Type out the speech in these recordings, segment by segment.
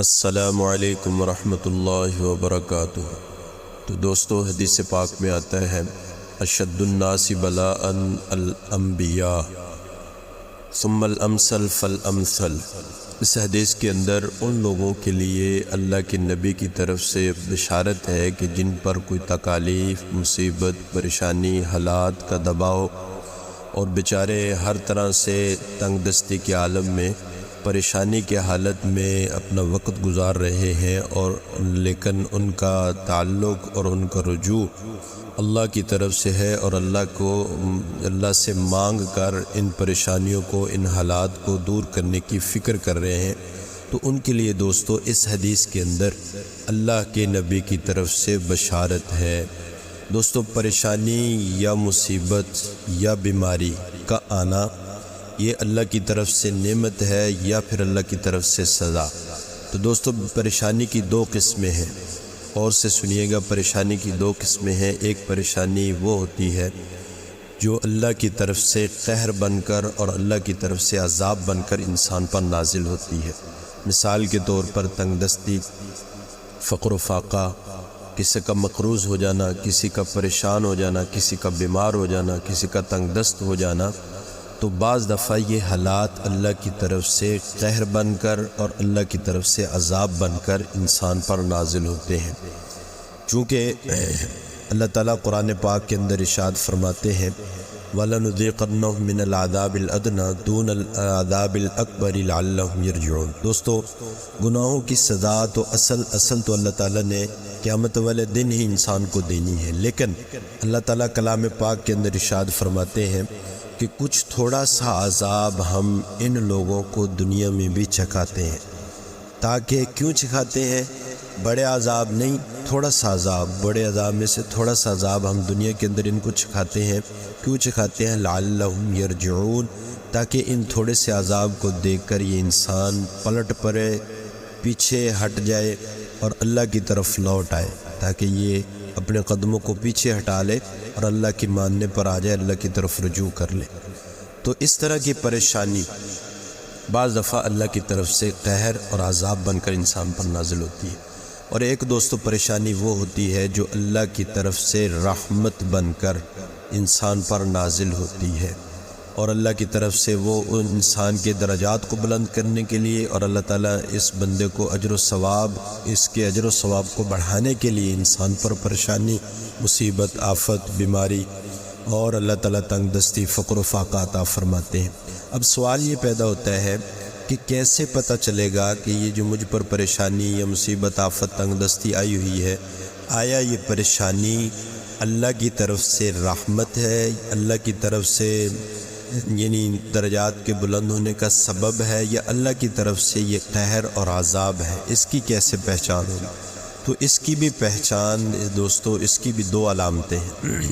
السلام علیکم ورحمۃ اللہ وبرکاتہ۔ تو دوستو، حدیث پاک میں آتا ہے اشد الناس بلاء الانبیاء ثم الامثل فالامثل۔ اس حدیث کے اندر ان لوگوں کے لیے اللہ کے نبی کی طرف سے بشارت ہے کہ جن پر کوئی تکالیف، مصیبت، پریشانی، حالات کا دباؤ اور بیچارے ہر طرح سے تنگ دستی کے عالم میں، پریشانی کے حالت میں اپنا وقت گزار رہے ہیں، اور لیکن ان کا تعلق اور ان کا رجوع اللہ کی طرف سے ہے، اور اللہ سے مانگ کر ان پریشانیوں کو، ان حالات کو دور کرنے کی فکر کر رہے ہیں، تو ان کے لیے دوستو اس حدیث کے اندر اللہ کے نبی کی طرف سے بشارت ہے۔ دوستو، پریشانی یا مصیبت یا بیماری کا آنا یہ اللہ کی طرف سے نعمت ہے یا پھر اللہ کی طرف سے سزا۔ تو دوستو، پریشانی کی دو قسمیں ہیں، اور سے سنیے گا۔ پریشانی کی دو قسمیں ہیں۔ ایک پریشانی وہ ہوتی ہے جو اللہ کی طرف سے قہر بن کر اور اللہ کی طرف سے عذاب بن کر انسان پر نازل ہوتی ہے۔ مثال کے طور پر تنگ دستی، فقر و فاقہ، کسی کا مقروض ہو جانا، کسی کا پریشان ہو جانا، کسی کا بیمار ہو جانا، کسی کا تنگ دست ہو جانا۔ تو بعض دفعہ یہ حالات اللہ کی طرف سے قہر بن کر اور اللہ کی طرف سے عذاب بن کر انسان پر نازل ہوتے ہیں، چونکہ اللہ تعالیٰ قرآن پاک کے اندر ارشاد فرماتے ہیں وَلَنُذِيقَنَّهُم مِّنَ الْعَذَابِ الْأَدْنَىٰ دُونَ الْعَذَابِ الْأَكْبَرِ لَعَلَّهُمْ يَرْجِعُونَ۔ دوستو، گناہوں کی سزا تو اصل تو اللہ تعالیٰ نے قیامت والے دن ہی انسان کو دینی ہے، لیکن اللہ تعالیٰ کلام پاک کے اندر ارشاد فرماتے ہیں کہ کچھ تھوڑا سا عذاب ہم ان لوگوں کو دنیا میں بھی چکھاتے ہیں، تاکہ کیوں چکھاتے ہیں؟ بڑے عذاب نہیں، تھوڑا سا عذاب، بڑے عذاب میں سے تھوڑا سا عذاب ہم دنیا کے اندر ان کو چکھاتے ہیں۔ کیوں چکھاتے ہیں؟ لعلہم یرجعون، تاکہ ان تھوڑے سے عذاب کو دیکھ کر یہ انسان پلٹ پڑے، پیچھے ہٹ جائے اور اللہ کی طرف لوٹ آئے، تاکہ یہ اپنے قدموں کو پیچھے ہٹا لے اور اللہ کی ماننے پر آ جائے، اللہ کی طرف رجوع کر لے۔ تو اس طرح کی پریشانی بعض دفعہ اللہ کی طرف سے قہر اور عذاب بن کر انسان پر نازل ہوتی ہے، اور ایک دوستو پریشانی وہ ہوتی ہے جو اللہ کی طرف سے رحمت بن کر انسان پر نازل ہوتی ہے، اور اللہ کی طرف سے وہ ان انسان کے درجات کو بلند کرنے کے لیے، اور اللہ تعالیٰ اس بندے کو اجر و ثواب، اس کے اجر و ثواب کو بڑھانے کے لیے انسان پر پریشانی، مصیبت، آفت، بیماری اور اللہ تعالیٰ تنگ دستی، فقر و فاقہ عطا فرماتے ہیں۔ اب سوال یہ پیدا ہوتا ہے کہ کیسے پتہ چلے گا کہ یہ جو مجھ پر پریشانی یا مصیبت، آفت، تنگ دستی آئی ہوئی ہے، آیا یہ پریشانی اللہ کی طرف سے رحمت ہے، اللہ کی طرف سے یعنی درجات کے بلند ہونے کا سبب ہے، یا اللہ کی طرف سے یہ قہر اور عذاب ہے؟ اس کی کیسے پہچان ہوگی؟ تو اس کی بھی پہچان دوستو، اس کی بھی دو علامتیں ہیں۔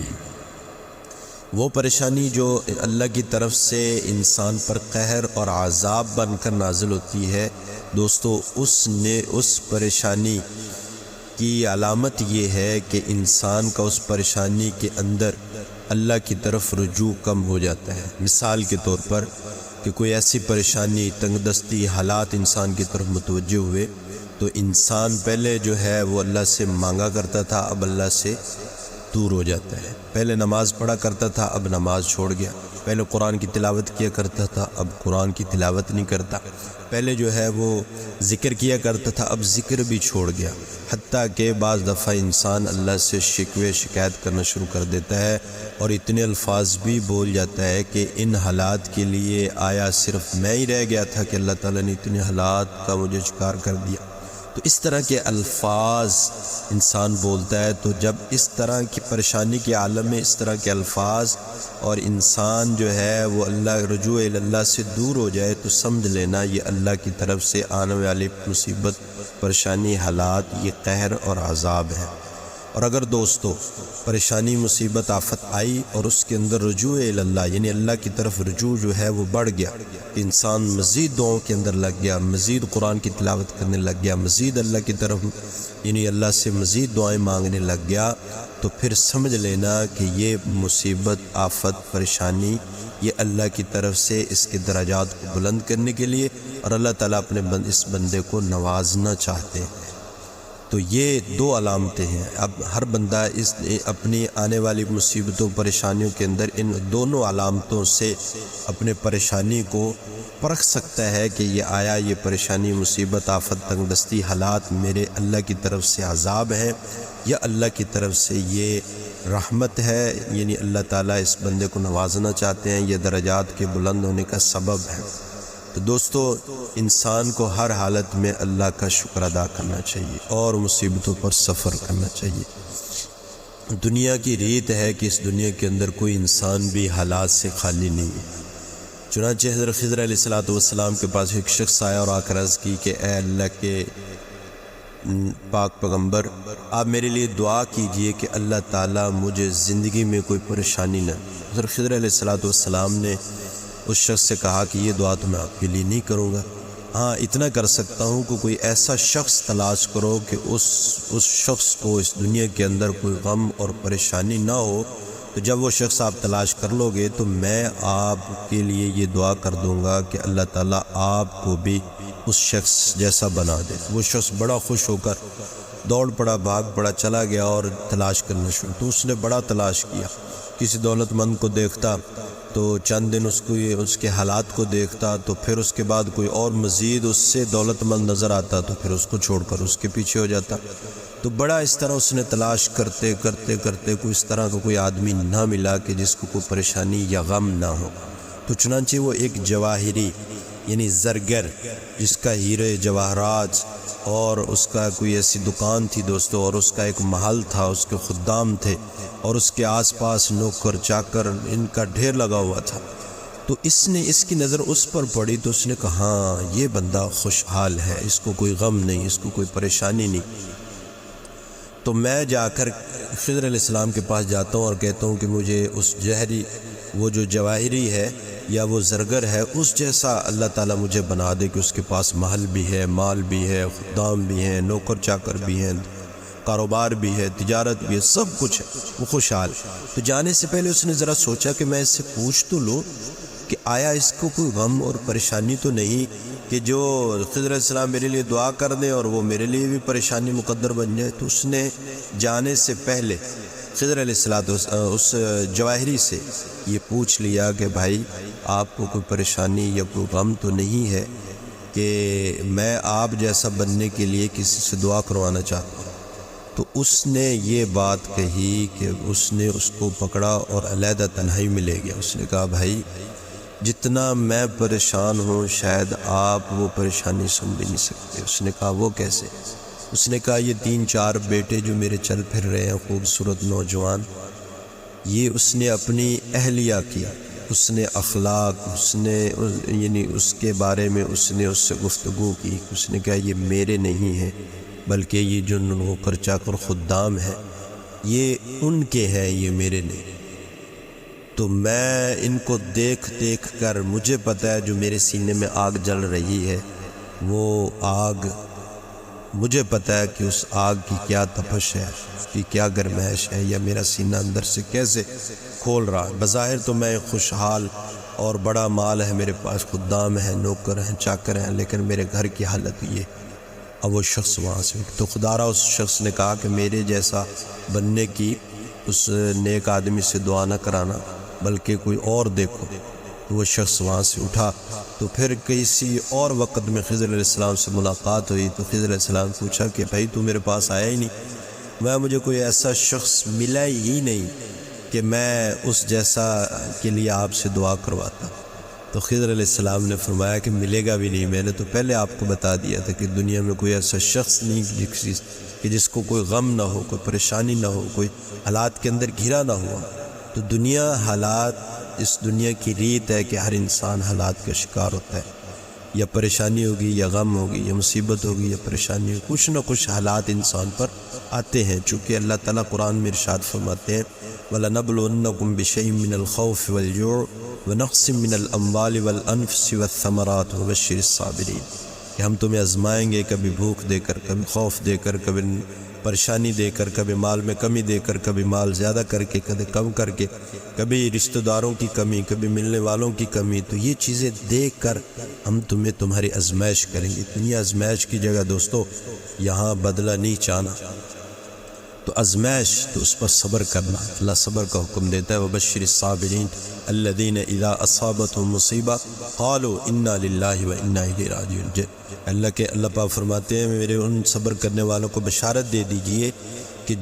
وہ پریشانی جو اللہ کی طرف سے انسان پر قہر اور عذاب بن کر نازل ہوتی ہے، دوستو اس پریشانی کی علامت یہ ہے کہ انسان کا اس پریشانی کے اندر اللہ کی طرف رجوع کم ہو جاتا ہے۔ مثال کے طور پر کہ کوئی ایسی پریشانی، تنگ دستی، حالات انسان کی طرف متوجہ ہوئے، تو انسان پہلے جو ہے وہ اللہ سے مانگا کرتا تھا، اب اللہ سے دور ہو جاتا ہے۔ پہلے نماز پڑھا کرتا تھا، اب نماز چھوڑ گیا۔ پہلے قرآن کی تلاوت کیا کرتا تھا، اب قرآن کی تلاوت نہیں کرتا۔ پہلے جو ہے وہ ذکر کیا کرتا تھا، اب ذکر بھی چھوڑ گیا۔ حتیٰ کہ بعض دفعہ انسان اللہ سے شکوے شکایت کرنا شروع کر دیتا ہے، اور اتنے الفاظ بھی بول جاتا ہے کہ ان حالات کے لیے آیا صرف میں ہی رہ گیا تھا کہ اللہ تعالیٰ نے اتنے حالات کا مجھے شکار کر دیا۔ تو اس طرح کے الفاظ انسان بولتا ہے۔ تو جب اس طرح کی پریشانی کے عالم میں اس طرح کے الفاظ اور انسان جو ہے وہ رجوع اللہ سے دور ہو جائے، تو سمجھ لینا یہ اللہ کی طرف سے آنے والی مصیبت، پریشانی، حالات، یہ قہر اور عذاب ہے۔ اور اگر دوستو پریشانی، مصیبت، آفت آئی اور اس کے اندر رجوع اللہ یعنی اللہ کی طرف رجوع جو ہے وہ بڑھ گیا، انسان مزید دعاؤں کے اندر لگ گیا، مزید قرآن کی تلاوت کرنے لگ گیا، مزید اللہ کی طرف یعنی اللہ سے مزید دعائیں مانگنے لگ گیا، تو پھر سمجھ لینا کہ یہ مصیبت، آفت، پریشانی یہ اللہ کی طرف سے اس کے درجات کو بلند کرنے کے لیے اور اللہ تعالیٰ اپنے اس بندے کو نوازنا چاہتے ہیں۔ تو یہ دو علامتیں ہیں۔ اب ہر بندہ اس اپنی آنے والی مصیبتوں پریشانیوں کے اندر ان دونوں علامتوں سے اپنے پریشانی کو پرکھ سکتا ہے کہ یہ آیا یہ پریشانی، مصیبت، آفت، تنگ دستی، حالات میرے اللہ کی طرف سے عذاب ہے یا اللہ کی طرف سے یہ رحمت ہے، یعنی اللہ تعالیٰ اس بندے کو نوازنا چاہتے ہیں، یہ درجات کے بلند ہونے کا سبب ہے۔ تو دوستو، انسان کو ہر حالت میں اللہ کا شکر ادا کرنا چاہیے اور مصیبتوں پر صبر کرنا چاہیے۔ دنیا کی ریت ہے کہ اس دنیا کے اندر کوئی انسان بھی حالات سے خالی نہیں ہے۔ چنانچہ حضرت خضر علیہ السلام کے پاس ایک شخص آیا اور آ کر عرض کی کہ اے اللہ کے پاک پیغمبر، آپ میرے لیے دعا کیجئے کہ اللہ تعالیٰ مجھے زندگی میں کوئی پریشانی نہ۔ حضرت خضر علیہ السلام نے اس شخص سے کہا کہ یہ دعا تو میں آپ کے لیے نہیں کروں گا، ہاں اتنا کر سکتا ہوں کہ کوئی ایسا شخص تلاش کرو کہ اس شخص کو اس دنیا کے اندر کوئی غم اور پریشانی نہ ہو، تو جب وہ شخص آپ تلاش کر لو گے تو میں آپ کے لیے یہ دعا کر دوں گا کہ اللہ تعالیٰ آپ کو بھی اس شخص جیسا بنا دے۔ وہ شخص بڑا خوش ہو کر دوڑ پڑا، بھاگ پڑا، چلا گیا اور تلاش کرنا شروع۔ تو اس نے بڑا تلاش کیا، کسی دولت مند کو دیکھتا تو چند دن اس کے حالات کو دیکھتا، تو پھر اس کے بعد کوئی اور مزید اس سے دولت مند نظر آتا تو پھر اس کو چھوڑ کر اس کے پیچھے ہو جاتا۔ تو بڑا اس طرح اس نے تلاش کرتے کرتے کرتے کوئی اس طرح کا کوئی آدمی نہ ملا کہ جس کو کوئی پریشانی یا غم نہ ہو۔ تو چنانچہ وہ ایک جواہری یعنی زرگر، جس کا ہیرے جواہرات اور اس کا کوئی ایسی دکان تھی دوستو، اور اس کا ایک محل تھا، اس کے خدام تھے اور اس کے آس پاس نوکر چاکر ان کا ڈھیر لگا ہوا تھا۔ تو اس کی نظر اس پر پڑی تو اس نے کہا ہاں یہ بندہ خوشحال ہے، اس کو کوئی غم نہیں، اس کو کوئی پریشانی نہیں۔ تو میں جا کر خضر علیہ السلام کے پاس جاتا ہوں اور کہتا ہوں کہ مجھے اس وہ جو جواہری ہے یا وہ زرگر ہے اس جیسا اللہ تعالیٰ مجھے بنا دے کہ اس کے پاس محل بھی ہے، مال بھی ہے، خدام بھی ہیں، نوکر چاکر بھی ہیں، کاروبار بھی ہے، تجارت بھی ہے، سب کچھ ہے، وہ خوشحال۔ تو جانے سے پہلے اس نے ذرا سوچا کہ میں اس سے پوچھ تو لوں کہ آیا اس کو کوئی غم اور پریشانی تو نہیں کہ جو خضر علیہ السلام میرے لیے دعا کر دیں اور وہ میرے لیے بھی پریشانی مقدر بن جائے۔ تو اس نے جانے سے پہلے خضر علیہ السلام اس جواہری سے یہ پوچھ لیا کہ بھائی آپ کو کوئی پریشانی یا کوئی غم تو نہیں ہے کہ میں آپ جیسا بننے کے لیے کسی سے دعا کروانا چاہتا ہوں۔ تو اس نے یہ بات کہی کہ اس نے اس کو پکڑا اور علیحدہ تنہائی میں لے گیا۔ اس نے کہا بھائی جتنا میں پریشان ہوں شاید آپ وہ پریشانی سن بھی نہیں سکتے۔ اس نے کہا وہ کیسے؟ اس نے کہا یہ 3-4 بیٹے جو میرے چل پھر رہے ہیں خوبصورت نوجوان، یہ اس نے اپنی اہلیہ کی، اس نے اخلاق، اس نے یعنی اس کے بارے میں اس نے اس سے گفتگو کی۔ اس نے کہا یہ میرے نہیں ہیں بلکہ یہ جو نوکر چاکر خدام ہے یہ ان کے ہیں، یہ میرے نہیں۔ تو میں ان کو دیکھ دیکھ کر مجھے پتہ ہے جو میرے سینے میں آگ جل رہی ہے وہ آگ، مجھے پتہ ہے کہ اس آگ کی کیا تپش ہے، اس کی کیا گرمائش ہے، یا میرا سینہ اندر سے کیسے کھول رہا ہے۔ بظاہر تو میں خوشحال اور بڑا مال ہے میرے پاس، خدام ہیں، نوکر ہیں، چاکر ہیں، لیکن میرے گھر کی حالت یہ۔ اب وہ شخص وہاں سے تو خدارہ اس شخص نے کہا کہ میرے جیسا بننے کی اس نیک آدمی سے دعا نہ کرانا بلکہ کوئی اور دیکھو۔ وہ شخص وہاں سے اٹھا۔ تو پھر کسی اور وقت میں خضر علیہ السلام سے ملاقات ہوئی تو خضر علیہ السلام پوچھا کہ بھائی تو میرے پاس آیا ہی نہیں، مجھے کوئی ایسا شخص ملا ہی نہیں کہ میں اس جیسا کے لیے آپ سے دعا کرواتا۔ تو خضر علیہ السلام نے فرمایا کہ ملے گا بھی نہیں، میں نے تو پہلے آپ کو بتا دیا تھا کہ دنیا میں کوئی ایسا شخص نہیں کہ جس کو کوئی غم نہ ہو، کوئی پریشانی نہ ہو، کوئی حالات کے اندر گھرا نہ ہوا۔ تو دنیا حالات، اس دنیا کی ریت ہے کہ ہر انسان حالات کا شکار ہوتا ہے، یا پریشانی ہوگی یا غم ہوگی یا مصیبت ہوگی یا پریشانی ہوگی، کچھ نہ کچھ حالات انسان پر آتے ہیں۔ چونکہ اللہ تعالیٰ قرآن میں ارشاد فرماتے ہیں وَلَنَبْلُوَنَّكُمْ بِشَيْءٍ مِّنَ الْخَوْفِ وَالْجُوعِ وَنَقْصٍ مِّنَ الْأَمْوَالِ وَالْأَنفُسِ وَالثَّمَرَاتِ وَبَشِّرِ الصَّابِرِينَ، کہ ہم تمہیں آزمائیں گے، کبھی بھوک دے کر، کبھی خوف دے کر، کبھی پریشانی دے کر، کبھی مال میں کمی دے کر، کبھی مال زیادہ کر کے، کبھی کم کر کے، کبھی رشتہ داروں کی کمی، کبھی ملنے والوں کی کمی. تو یہ چیزیں دیکھ کر ہم تمہیں تمہاری آزمائش کریں گے. دنیا آزمائش کی جگہ دوستو، یہاں بدلہ نہیں چاہنا. تو آزمائش تو اس پر صبر کرنا. اللہ صبر کا حکم دیتا ہے. وبشر الصابرین الذین اذا اصابتهم مصیبہ قالوا انا للہ و انا الیہ راجعون. اللہ پاک فرماتے ہیں میرے ان صبر کرنے والوں کو بشارت دے دیجئے کہ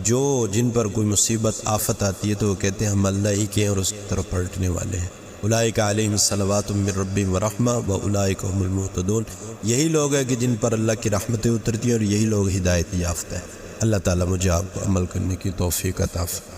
جن پر کوئی مصیبت آفت آتی ہے تو وہ کہتے ہیں ہم اللہ ہی کے ہیں اور اس کی طرف پلٹنے والے ہیں. اولئک علیہم صلوات من ربہم ورحمہ واولئک هم المہتدون. یہی لوگ ہیں کہ جن پر اللہ کی رحمتیں اترتی ہیں اور یہی لوگ ہدایت یافتہ ہیں. اللہ تعالیٰ مجھے آپ کو عمل کرنے کی توفیق عطا فرمائے.